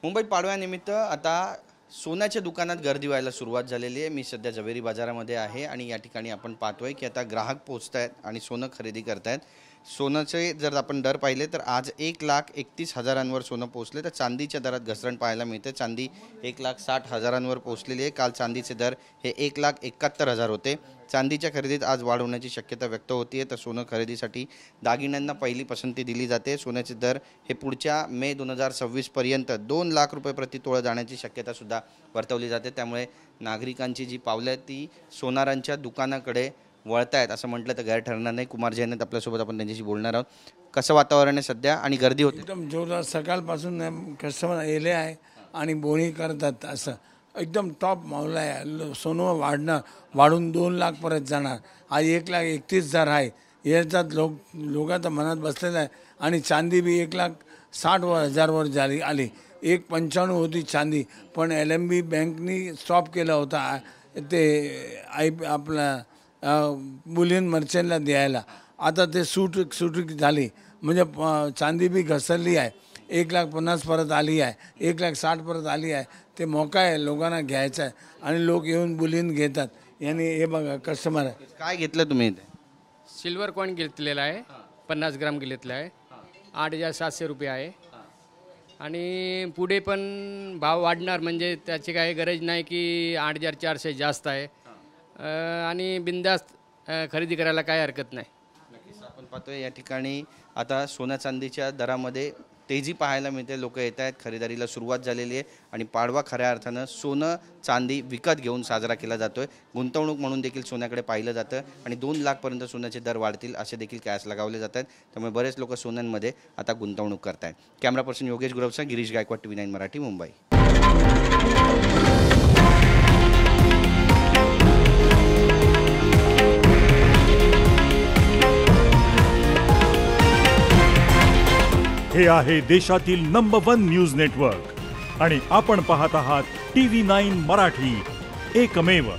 मुंबईत पाडव्यानिमित्त आता सोन्याच्या दुकानात गर्दी व्हायला सुरुवात झालेली आहे। मी सध्या जवेरी बाजारामध्ये आहे आणि या ठिकाणी आपण पाहतोय की आता ग्राहक पोहोचतायत आणि सोनं खरेदी करतायत। सोन्याचे जर आपण दर पाहिले तर आज 1,31,000वर सोनं पोहोचले, तर चांदीच्या दरात घसरण पाहायला मिळते। चांदी 1,60,000वर पोहोचलेली आहे। काल चांदीचे दर हे 1,71,000 होते। चांदीच्या खरेदीत आज वाढ होण्याची शक्यता व्यक्त होती आहे। तर सोनं खरेदीसाठी दागिन्यांना पहिली पसंती दिली जाते। सोन्याचे दर हे पुढच्या मे 2026 पर्यंत 2 लाख रुपये प्रति तोळा जाण्याची शक्यता सुद्धा वर्तवली जाते। त्यामुळे नागरिकांची जी पावलं आहेत ती सोनारांच्या दुकानाकडे वळतायत असं म्हटलं तर गैर ठरणार नाही। कुमार जैन आहेत आपल्यासोबत, आपण त्यांच्याशी बोलणार आहोत। कसं वातावरण आहे सध्या आणि गर्दी होते? एकदम जोरदार सकाळपासून कस्टमर येले आहे आणि बोणी करतात। असं एकदम टॉप मावला आहे। सोनं वाढून 2 लाख परत जाणार। आज 1,31,000 आहे। याच्यात लोकांच्या मनात बसलेलं आहे। आणि चांदी बी 1,60,000वर झाली आली। 1,95 होती चांदी, पण LMB बँकनी स्टॉप केला होता ते आपला बुलियन मर्चंटला द्यायला। आता ते सूट झाली, म्हणजे चांदी बी घसरली आहे। 1,50,000 परत आली आहे, 1,60,000 परत आली आहे। ते मौका आहे लोकांना घ्यायचा आहे आणि लोक येऊन बुलियन घेतात। यानी हे बघा कस्टमर आहे। काय घेतलं तुम्ही इथे? सिल्वर कॉइन घेतलेला आहे, 50 ग्राम घेतलेला आहे, 8,700 रुपये आहे। आणि पुढे पण भाव वाढणार, म्हणजे त्याची काही गरज नाही की 8,400 जास्त आहे। आणि बिंदास्त खरेदी करायला काय हरकत नाही। नक्कीच आपण पाहतोय या ठिकाणी आता सोन्या चांदीच्या दरामध्ये तेजी पाहायला मिळते। लोक येत आहेत, खरेदीला सुरुवात झालेली आहे आणि पाडवा खऱ्या अर्थानं सोनं चांदी विकत घेऊन साजरा केला जातोय। गुंतवणूक म्हणून देखील सोन्याकडे पाहिलं जातं आणि 2 लाखपर्यंत सोन्याचे दर वाढतील असे देखील कॅस लगावले जात आहेत। त्यामुळे बरेच लोक सोन्यांमध्ये आता गुंतवणूक करत आहेत। कॅमेरा पर्सन योगेश गुरवसा, गिरीश गायकवाड, TV9 मराठी, मुंबई। हे आहे देशातील नंबर 1 न्यूज नेटवर्क आणि आपण पाहत आहात TV9 मराठी, एकमेव।